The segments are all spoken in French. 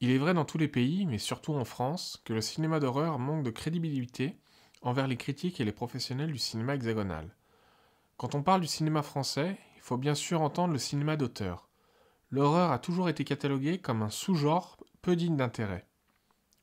Il est vrai dans tous les pays, mais surtout en France, que le cinéma d'horreur manque de crédibilité envers les critiques et les professionnels du cinéma hexagonal. Quand on parle du cinéma français, il faut bien sûr entendre le cinéma d'auteur. L'horreur a toujours été cataloguée comme un sous-genre peu digne d'intérêt.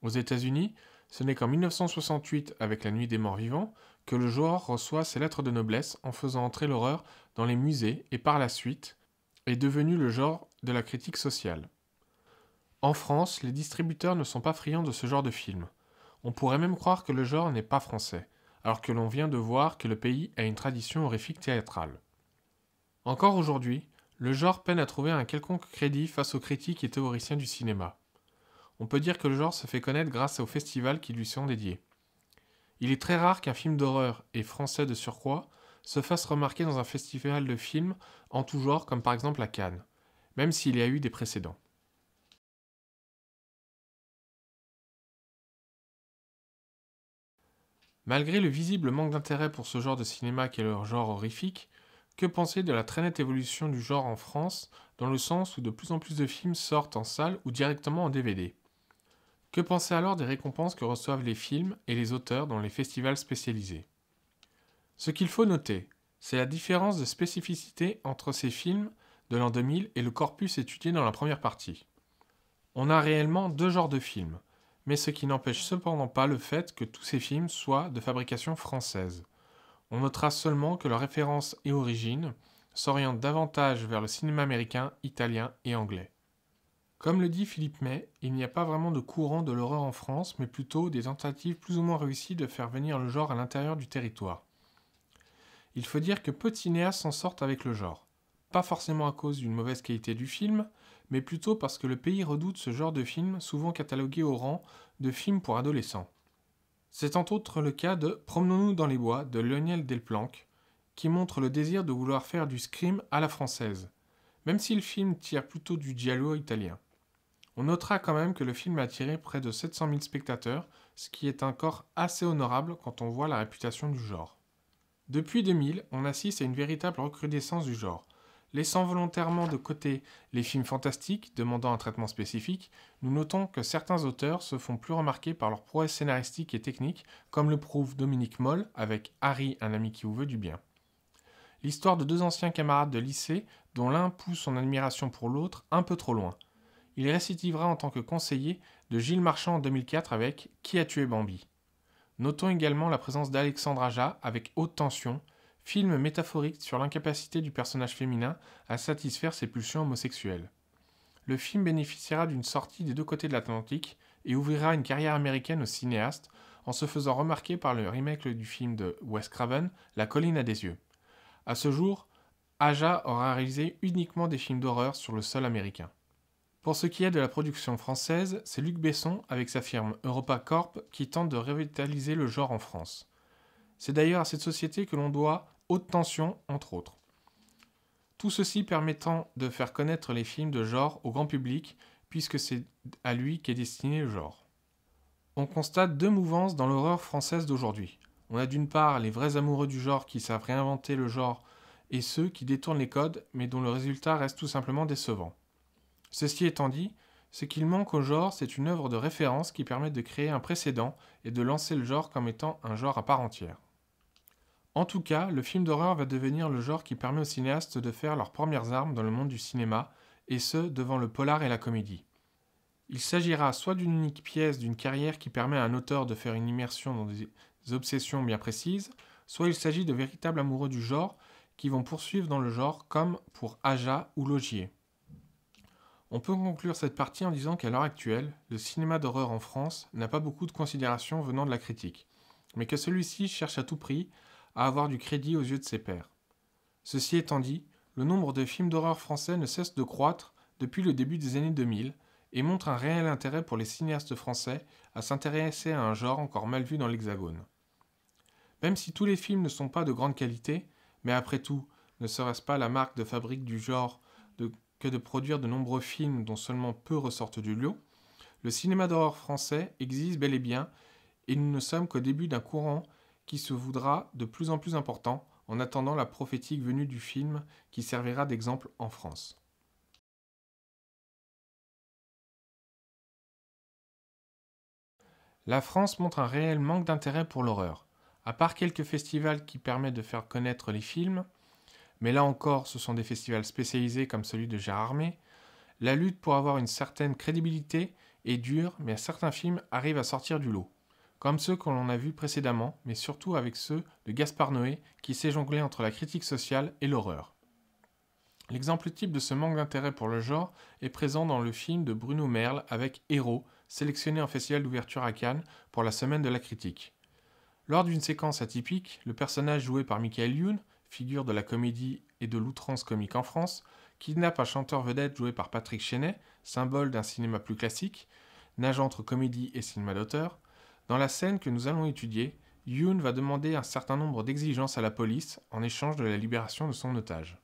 Aux États-Unis, ce n'est qu'en 1968, avec La Nuit des Morts Vivants, que le genre reçoit ses lettres de noblesse en faisant entrer l'horreur dans les musées et par la suite est devenu le genre de la critique sociale. En France, les distributeurs ne sont pas friands de ce genre de film. On pourrait même croire que le genre n'est pas français, alors que l'on vient de voir que le pays a une tradition horrifique théâtrale. Encore aujourd'hui, le genre peine à trouver un quelconque crédit face aux critiques et théoriciens du cinéma. On peut dire que le genre se fait connaître grâce aux festivals qui lui sont dédiés. Il est très rare qu'un film d'horreur, et français de surcroît, se fasse remarquer dans un festival de films en tout genre comme par exemple à Cannes, même s'il y a eu des précédents. Malgré le visible manque d'intérêt pour ce genre de cinéma qu'est le genre horrifique, que penser de la très nette évolution du genre en France, dans le sens où de plus en plus de films sortent en salle ou directement en DVD? Que penser alors des récompenses que reçoivent les films et les auteurs dans les festivals spécialisés? Ce qu'il faut noter, c'est la différence de spécificité entre ces films de l'an 2000 et le corpus étudié dans la première partie. On a réellement deux genres de films, mais ce qui n'empêche cependant pas le fait que tous ces films soient de fabrication française. On notera seulement que leur référence et origine s'orientent davantage vers le cinéma américain, italien et anglais. Comme le dit Philippe May, il n'y a pas vraiment de courant de l'horreur en France, mais plutôt des tentatives plus ou moins réussies de faire venir le genre à l'intérieur du territoire. Il faut dire que peu de cinéastes s'en sortent avec le genre. Pas forcément à cause d'une mauvaise qualité du film, mais plutôt parce que le pays redoute ce genre de film souvent catalogué au rang de film pour adolescents. C'est entre autres le cas de Promenons-nous dans les bois de Lionel Delplanque, qui montre le désir de vouloir faire du scream à la française, même si le film tire plutôt du giallo italien. On notera quand même que le film a attiré près de 700 000 spectateurs, ce qui est encore assez honorable quand on voit la réputation du genre. Depuis 2000, on assiste à une véritable recrudescence du genre. Laissant volontairement de côté les films fantastiques demandant un traitement spécifique, nous notons que certains auteurs se font plus remarquer par leur prouesse scénaristique et technique, comme le prouve Dominique Moll avec Harry, un ami qui vous veut du bien. L'histoire de deux anciens camarades de lycée dont l'un pousse son admiration pour l'autre un peu trop loin. Il récidivera en tant que conseiller de Gilles Marchand en 2004 avec Qui a tué Bambi. Notons également la présence d'Alexandre Aja avec Haute Tension, film métaphorique sur l'incapacité du personnage féminin à satisfaire ses pulsions homosexuelles. Le film bénéficiera d'une sortie des deux côtés de l'Atlantique et ouvrira une carrière américaine au cinéaste en se faisant remarquer par le remake du film de Wes Craven, La colline à des yeux. À ce jour, Aja aura réalisé uniquement des films d'horreur sur le sol américain. Pour ce qui est de la production française, c'est Luc Besson avec sa firme EuropaCorp qui tente de revitaliser le genre en France. C'est d'ailleurs à cette société que l'on doit Haute Tension, entre autres. Tout ceci permettant de faire connaître les films de genre au grand public, puisque c'est à lui qu'est destiné le genre. On constate deux mouvances dans l'horreur française d'aujourd'hui. On a d'une part les vrais amoureux du genre qui savent réinventer le genre et ceux qui détournent les codes mais dont le résultat reste tout simplement décevant. Ceci étant dit, ce qu'il manque au genre, c'est une œuvre de référence qui permette de créer un précédent et de lancer le genre comme étant un genre à part entière. En tout cas, le film d'horreur va devenir le genre qui permet aux cinéastes de faire leurs premières armes dans le monde du cinéma, et ce, devant le polar et la comédie. Il s'agira soit d'une unique pièce d'une carrière qui permet à un auteur de faire une immersion dans des obsessions bien précises, soit il s'agit de véritables amoureux du genre qui vont poursuivre dans le genre comme pour Aja ou Logier. On peut conclure cette partie en disant qu'à l'heure actuelle, le cinéma d'horreur en France n'a pas beaucoup de considération venant de la critique, mais que celui-ci cherche à tout prix à avoir du crédit aux yeux de ses pairs. Ceci étant dit, le nombre de films d'horreur français ne cesse de croître depuis le début des années 2000 et montre un réel intérêt pour les cinéastes français à s'intéresser à un genre encore mal vu dans l'Hexagone. Même si tous les films ne sont pas de grande qualité, mais après tout, ne serait-ce pas la marque de fabrique du genre que de produire de nombreux films dont seulement peu ressortent du lot, le cinéma d'horreur français existe bel et bien et nous ne sommes qu'au début d'un courant qui se voudra de plus en plus important en attendant la prophétique venue du film qui servira d'exemple en France. La France montre un réel manque d'intérêt pour l'horreur. À part quelques festivals qui permettent de faire connaître les films, mais là encore ce sont des festivals spécialisés comme celui de Gérard Armé, la lutte pour avoir une certaine crédibilité est dure, mais certains films arrivent à sortir du lot. Comme ceux que l'on a vus précédemment, mais surtout avec ceux de Gaspard Noé qui sait jongler entre la critique sociale et l'horreur. L'exemple type de ce manque d'intérêt pour le genre est présent dans le film de Bruno Merle avec Héros, sélectionné en festival d'ouverture à Cannes pour la semaine de la critique. Lors d'une séquence atypique, le personnage joué par Michael Youn, figure de la comédie et de l'outrance comique en France, kidnappe un chanteur vedette joué par Patrick Chenet, symbole d'un cinéma plus classique, nageant entre comédie et cinéma d'auteur. Dans la scène que nous allons étudier, Youn va demander un certain nombre d'exigences à la police en échange de la libération de son otage.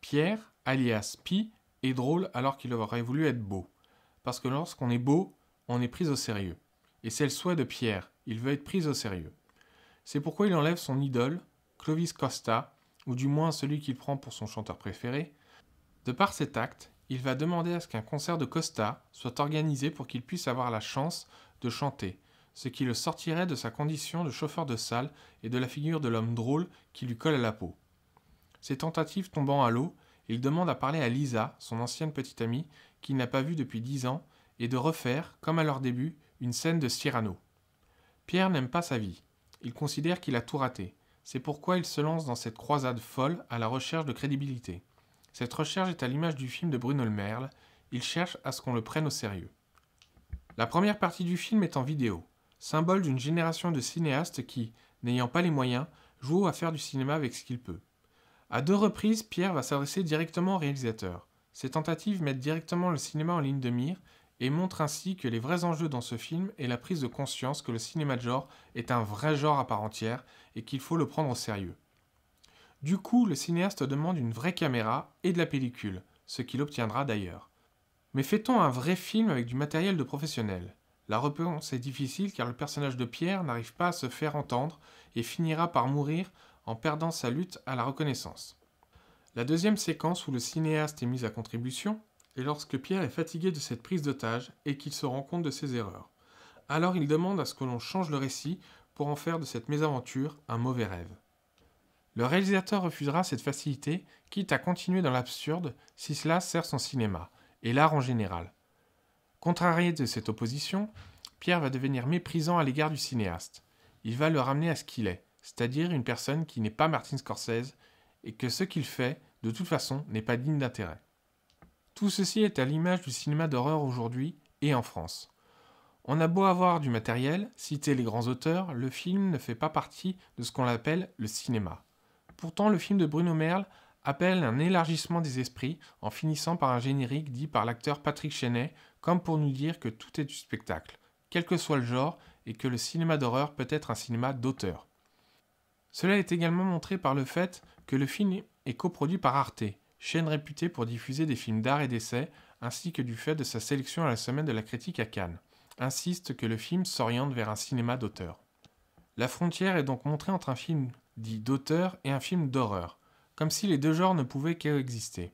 Pierre, alias Pi, est drôle alors qu'il aurait voulu être beau. Parce que lorsqu'on est beau, on est pris au sérieux. Et c'est le souhait de Pierre, il veut être pris au sérieux. C'est pourquoi il enlève son idole, Clovis Costa, ou du moins celui qu'il prend pour son chanteur préféré. De par cet acte, il va demander à ce qu'un concert de Costa soit organisé pour qu'il puisse avoir la chance de chanter, ce qui le sortirait de sa condition de chauffeur de salle et de la figure de l'homme drôle qui lui colle à la peau. Ses tentatives tombant à l'eau, il demande à parler à Lisa, son ancienne petite amie, qu'il n'a pas vue depuis 10 ans, et de refaire, comme à leur début, une scène de Cyrano. Pierre n'aime pas sa vie. Il considère qu'il a tout raté. C'est pourquoi il se lance dans cette croisade folle à la recherche de crédibilité. Cette recherche est à l'image du film de Bruno Merle. Il cherche à ce qu'on le prenne au sérieux. La première partie du film est en vidéo, symbole d'une génération de cinéastes qui, n'ayant pas les moyens, jouent à faire du cinéma avec ce qu'il peut. À 2 reprises, Pierre va s'adresser directement au réalisateur. Ces tentatives mettent directement le cinéma en ligne de mire et montrent ainsi que les vrais enjeux dans ce film est la prise de conscience que le cinéma de genre est un vrai genre à part entière et qu'il faut le prendre au sérieux. Du coup, le cinéaste demande une vraie caméra et de la pellicule, ce qu'il obtiendra d'ailleurs. Mais fait-on un vrai film avec du matériel de professionnel ? La réponse est difficile car le personnage de Pierre n'arrive pas à se faire entendre et finira par mourir en perdant sa lutte à la reconnaissance. La deuxième séquence où le cinéaste est mis à contribution est lorsque Pierre est fatigué de cette prise d'otage et qu'il se rend compte de ses erreurs. Alors il demande à ce que l'on change le récit pour en faire de cette mésaventure un mauvais rêve. Le réalisateur refusera cette facilité, quitte à continuer dans l'absurde si cela sert son cinéma, et l'art en général. Contrarié de cette opposition, Pierre va devenir méprisant à l'égard du cinéaste. Il va le ramener à ce qu'il est, c'est-à-dire une personne qui n'est pas Martin Scorsese et que ce qu'il fait, de toute façon, n'est pas digne d'intérêt. Tout ceci est à l'image du cinéma d'horreur aujourd'hui et en France. On a beau avoir du matériel, citer les grands auteurs, le film ne fait pas partie de ce qu'on appelle le cinéma. Pourtant, le film de Bruno Merle appelle un élargissement des esprits en finissant par un générique dit par l'acteur Patrick Chenet comme pour nous dire que tout est du spectacle, quel que soit le genre, et que le cinéma d'horreur peut être un cinéma d'auteur. Cela est également montré par le fait que le film est coproduit par Arte, chaîne réputée pour diffuser des films d'art et d'essai, ainsi que du fait de sa sélection à la semaine de la critique à Cannes, insiste que le film s'oriente vers un cinéma d'auteur. La frontière est donc montrée entre un film dit d'auteur et un film d'horreur, comme si les deux genres ne pouvaient qu'exister.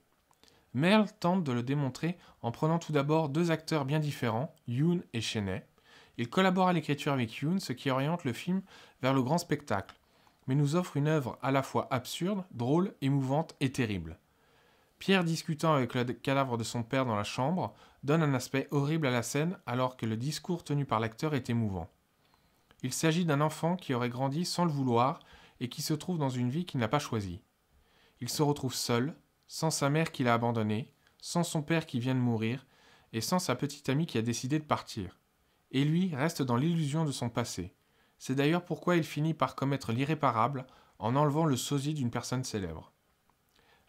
Merle tente de le démontrer en prenant tout d'abord 2 acteurs bien différents, Youn et Chenet. Il collabore à l'écriture avec Youn, ce qui oriente le film vers le grand spectacle, mais nous offre une œuvre à la fois absurde, drôle, émouvante et terrible. Pierre discutant avec le cadavre de son père dans la chambre donne un aspect horrible à la scène alors que le discours tenu par l'acteur est émouvant. Il s'agit d'un enfant qui aurait grandi sans le vouloir et qui se trouve dans une vie qu'il n'a pas choisie. Il se retrouve seul, sans sa mère qui l'a abandonné, sans son père qui vient de mourir et sans sa petite amie qui a décidé de partir. Et lui reste dans l'illusion de son passé. C'est d'ailleurs pourquoi il finit par commettre l'irréparable en enlevant le sosie d'une personne célèbre.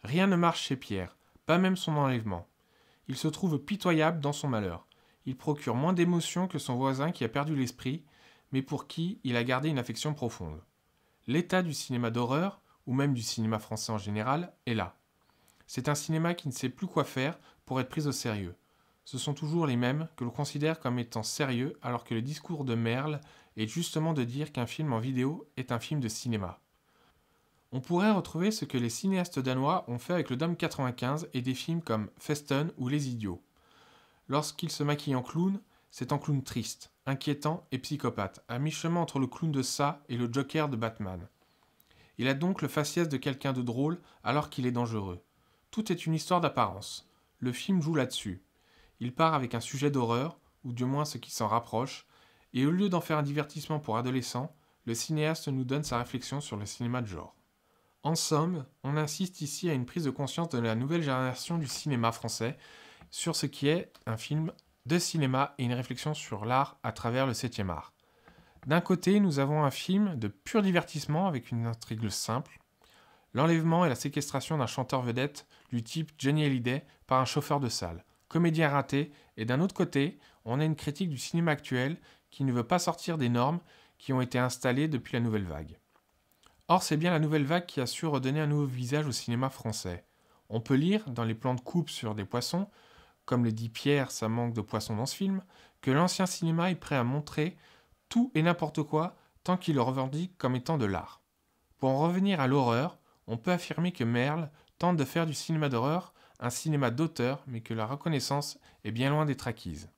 Rien ne marche chez Pierre, pas même son enlèvement. Il se trouve pitoyable dans son malheur. Il procure moins d'émotions que son voisin qui a perdu l'esprit, mais pour qui il a gardé une affection profonde. L'état du cinéma d'horreur, ou même du cinéma français en général, est là. C'est un cinéma qui ne sait plus quoi faire pour être pris au sérieux. Ce sont toujours les mêmes que l'on considère comme étant sérieux alors que le discours de Merle est justement de dire qu'un film en vidéo est un film de cinéma. On pourrait retrouver ce que les cinéastes danois ont fait avec le Dôme 95 et des films comme Festen ou Les Idiots. Lorsqu'il se maquille en clown, c'est un clown triste, inquiétant et psychopathe, à mi-chemin entre le clown de Ça et le Joker de Batman. Il a donc le faciès de quelqu'un de drôle alors qu'il est dangereux. Tout est une histoire d'apparence. Le film joue là-dessus. Il part avec un sujet d'horreur, ou du moins ce qui s'en rapproche, et au lieu d'en faire un divertissement pour adolescents, le cinéaste nous donne sa réflexion sur le cinéma de genre. En somme, on insiste ici à une prise de conscience de la nouvelle génération du cinéma français sur ce qui est un film de cinéma et une réflexion sur l'art à travers le 7e art. D'un côté, nous avons un film de pur divertissement avec une intrigue simple, l'enlèvement et la séquestration d'un chanteur vedette du type Johnny Hallyday par un chauffeur de salle, comédien raté, et d'un autre côté, on a une critique du cinéma actuel qui ne veut pas sortir des normes qui ont été installées depuis la nouvelle vague. Or, c'est bien la nouvelle vague qui a su redonner un nouveau visage au cinéma français. On peut lire, dans les plans de coupe sur des poissons, comme le dit Pierre, ça manque de poissons dans ce film, que l'ancien cinéma est prêt à montrer tout et n'importe quoi tant qu'il le revendique comme étant de l'art. Pour en revenir à l'horreur, on peut affirmer que Merle tente de faire du cinéma d'horreur un cinéma d'auteur, mais que la reconnaissance est bien loin d'être acquise.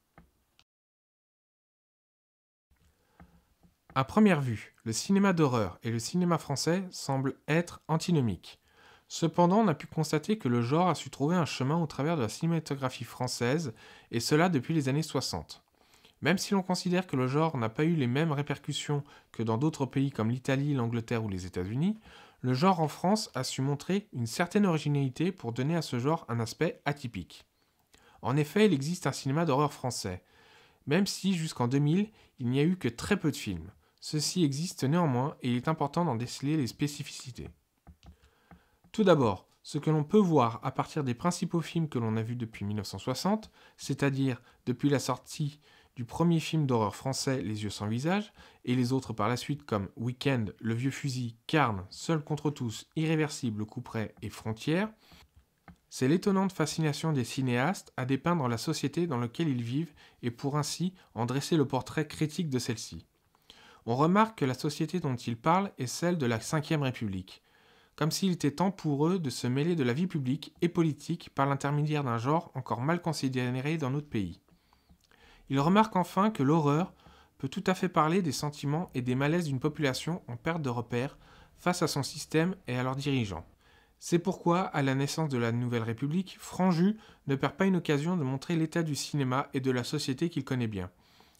À première vue, le cinéma d'horreur et le cinéma français semblent être antinomiques. Cependant, on a pu constater que le genre a su trouver un chemin au travers de la cinématographie française, et cela depuis les années 60. Même si l'on considère que le genre n'a pas eu les mêmes répercussions que dans d'autres pays comme l'Italie, l'Angleterre ou les États-Unis, le genre en France a su montrer une certaine originalité pour donner à ce genre un aspect atypique. En effet, il existe un cinéma d'horreur français, même si jusqu'en 2000, il n'y a eu que très peu de films. Ceci existe néanmoins et il est important d'en déceler les spécificités. Tout d'abord, ce que l'on peut voir à partir des principaux films que l'on a vus depuis 1960, c'est-à-dire depuis la sortie du premier film d'horreur français Les Yeux sans visage, et les autres par la suite comme Weekend, Le Vieux Fusil, Carne, Seul contre tous, Irréversible, Couperet et Frontières, c'est l'étonnante fascination des cinéastes à dépeindre la société dans laquelle ils vivent et pour ainsi en dresser le portrait critique de celle-ci. On remarque que la société dont ils parlent est celle de la Ve République, comme s'il était temps pour eux de se mêler de la vie publique et politique par l'intermédiaire d'un genre encore mal considéré dans notre pays. Ils remarquent enfin que l'horreur peut tout à fait parler des sentiments et des malaises d'une population en perte de repères face à son système et à leurs dirigeants. C'est pourquoi, à la naissance de la Nouvelle République, Franju ne perd pas une occasion de montrer l'état du cinéma et de la société qu'il connaît bien,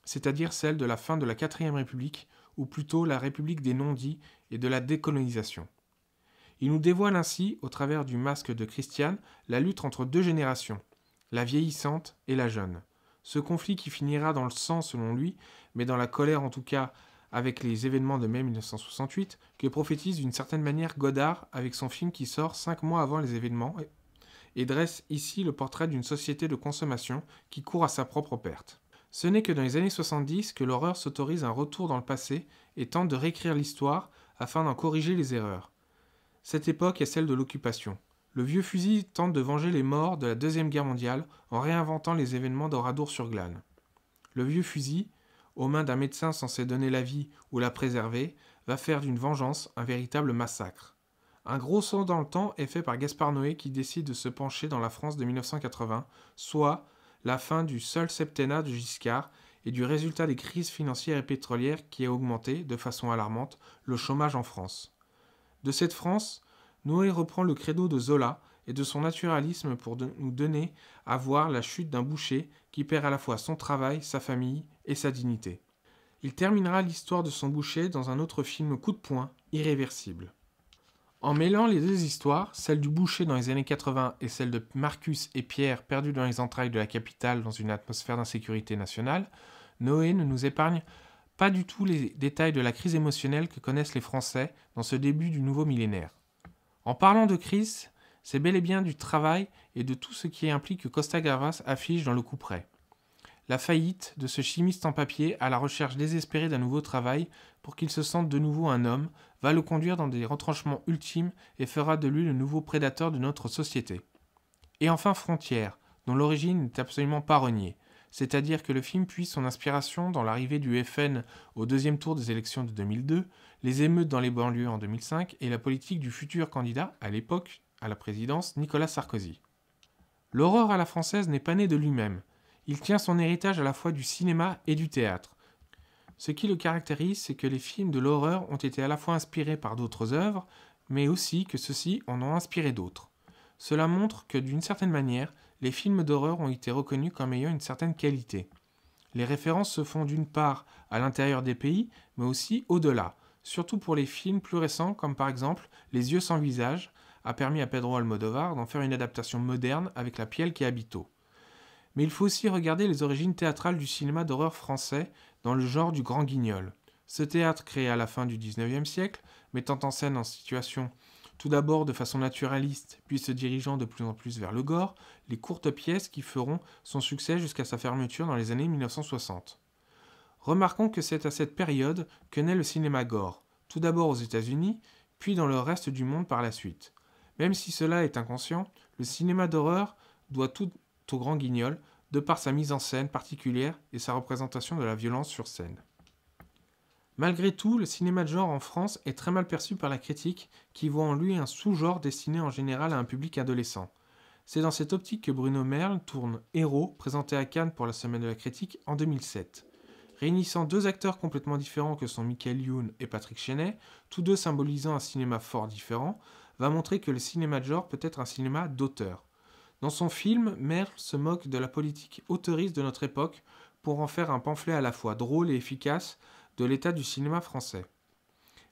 c'est-à-dire celle de la fin de la Quatrième République, ou plutôt la République des non-dits et de la décolonisation. Il nous dévoile ainsi, au travers du masque de Christiane, la lutte entre deux générations, la vieillissante et la jeune. Ce conflit qui finira dans le sang selon lui, mais dans la colère en tout cas avec les événements de mai 1968, que prophétise d'une certaine manière Godard avec son film qui sort 5 mois avant les événements et dresse ici le portrait d'une société de consommation qui court à sa propre perte. Ce n'est que dans les années 70 que l'horreur s'autorise un retour dans le passé et tente de réécrire l'histoire afin d'en corriger les erreurs. Cette époque est celle de l'occupation. Le Vieux Fusil tente de venger les morts de la Deuxième Guerre mondiale en réinventant les événements d'Oradour-sur-Glane. Le Vieux Fusil, aux mains d'un médecin censé donner la vie ou la préserver, va faire d'une vengeance un véritable massacre. Un gros saut dans le temps est fait par Gaspard Noé qui décide de se pencher dans la France de 1980, soit la fin du seul septennat de Giscard et du résultat des crises financières et pétrolières qui a augmenté, de façon alarmante, le chômage en France. De cette France, Noé reprend le credo de Zola et de son naturalisme pour nous donner à voir la chute d'un boucher qui perd à la fois son travail, sa famille et sa dignité. Il terminera l'histoire de son boucher dans un autre film coup de poing, Irréversible. En mêlant les deux histoires, celle du boucher dans les années 80 et celle de Marcus et Pierre perdus dans les entrailles de la capitale dans une atmosphère d'insécurité nationale, Noé ne nous épargne pas du tout les détails de la crise émotionnelle que connaissent les Français dans ce début du nouveau millénaire. En parlant de crise, c'est bel et bien du travail et de tout ce qui implique que Costa Gavras affiche dans le couperet. La faillite de ce chimiste en papier à la recherche désespérée d'un nouveau travail pour qu'il se sente de nouveau un homme va le conduire dans des retranchements ultimes et fera de lui le nouveau prédateur de notre société. Et enfin Frontières, dont l'origine n'est absolument pas reniée, c'est-à-dire que le film puise son inspiration dans l'arrivée du FN au deuxième tour des élections de 2002, les émeutes dans les banlieues en 2005 et la politique du futur candidat, à l'époque, à la présidence, Nicolas Sarkozy. L'horreur à la française n'est pas né de lui-même. Il tient son héritage à la fois du cinéma et du théâtre. Ce qui le caractérise, c'est que les films de l'horreur ont été à la fois inspirés par d'autres œuvres, mais aussi que ceux-ci en ont inspiré d'autres. Cela montre que, d'une certaine manière, les films d'horreur ont été reconnus comme ayant une certaine qualité. Les références se font d'une part à l'intérieur des pays, mais aussi au-delà, surtout pour les films plus récents comme par exemple Les yeux sans visage, a permis à Pedro Almodovar d'en faire une adaptation moderne avec La Piel qui habito. Mais il faut aussi regarder les origines théâtrales du cinéma d'horreur français dans le genre du Grand Guignol. Ce théâtre créé à la fin du XIXe siècle, mettant en scène en situation tout d'abord de façon naturaliste, puis se dirigeant de plus en plus vers le gore, les courtes pièces qui feront son succès jusqu'à sa fermeture dans les années 1960. Remarquons que c'est à cette période que naît le cinéma gore, tout d'abord aux États-Unis, puis dans le reste du monde par la suite. Même si cela est inconscient, le cinéma d'horreur doit tout au Grand Guignol, de par sa mise en scène particulière et sa représentation de la violence sur scène. Malgré tout, le cinéma de genre en France est très mal perçu par la critique, qui voit en lui un sous-genre destiné en général à un public adolescent. C'est dans cette optique que Bruno Merle tourne Héros, présenté à Cannes pour la Semaine de la Critique en 2007. Réunissant deux acteurs complètement différents que sont Michael Youn et Patrick Chenet, tous deux symbolisant un cinéma fort différent, va montrer que le cinéma de genre peut être un cinéma d'auteur. Dans son film, Merle se moque de la politique auteuriste de notre époque pour en faire un pamphlet à la fois drôle et efficace de l'état du cinéma français.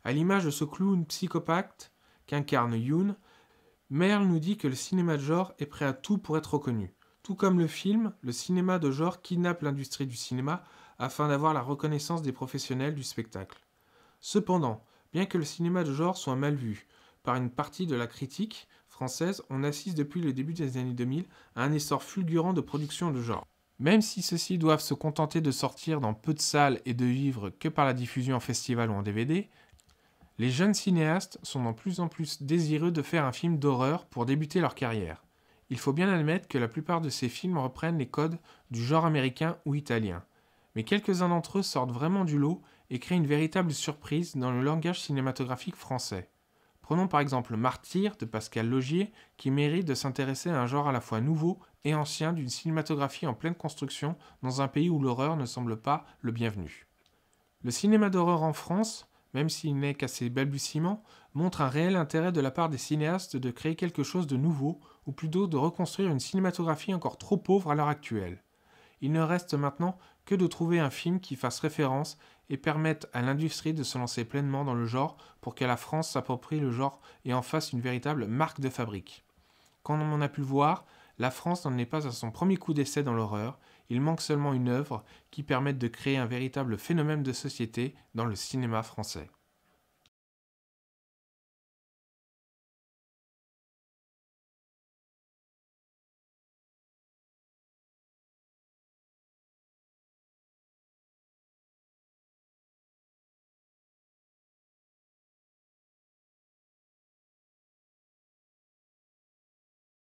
À l'image de ce clown psychopathe qu'incarne Youn, Merle nous dit que le cinéma de genre est prêt à tout pour être reconnu. Tout comme le film, le cinéma de genre kidnappe l'industrie du cinéma afin d'avoir la reconnaissance des professionnels du spectacle. Cependant, bien que le cinéma de genre soit mal vu par une partie de la critique française, on assiste depuis le début des années 2000 à un essor fulgurant de production de genre. Même si ceux-ci doivent se contenter de sortir dans peu de salles et de vivre que par la diffusion en festival ou en DVD, les jeunes cinéastes sont de plus en plus désireux de faire un film d'horreur pour débuter leur carrière. Il faut bien admettre que la plupart de ces films reprennent les codes du genre américain ou italien, mais quelques-uns d'entre eux sortent vraiment du lot et créent une véritable surprise dans le langage cinématographique français. Prenons par exemple Martyr de Pascal Laugier, qui mérite de s'intéresser à un genre à la fois nouveau et ancien d'une cinématographie en pleine construction dans un pays où l'horreur ne semble pas le bienvenu. Le cinéma d'horreur en France, même s'il n'est qu'à ses balbutiements, montre un réel intérêt de la part des cinéastes de créer quelque chose de nouveau, ou plutôt de reconstruire une cinématographie encore trop pauvre à l'heure actuelle. Il ne reste maintenant que de trouver un film qui fasse référence et permette à l'industrie de se lancer pleinement dans le genre pour que la France s'approprie le genre et en fasse une véritable marque de fabrique. Comme on a pu le voir, la France n'en est pas à son premier coup d'essai dans l'horreur, il manque seulement une œuvre qui permette de créer un véritable phénomène de société dans le cinéma français.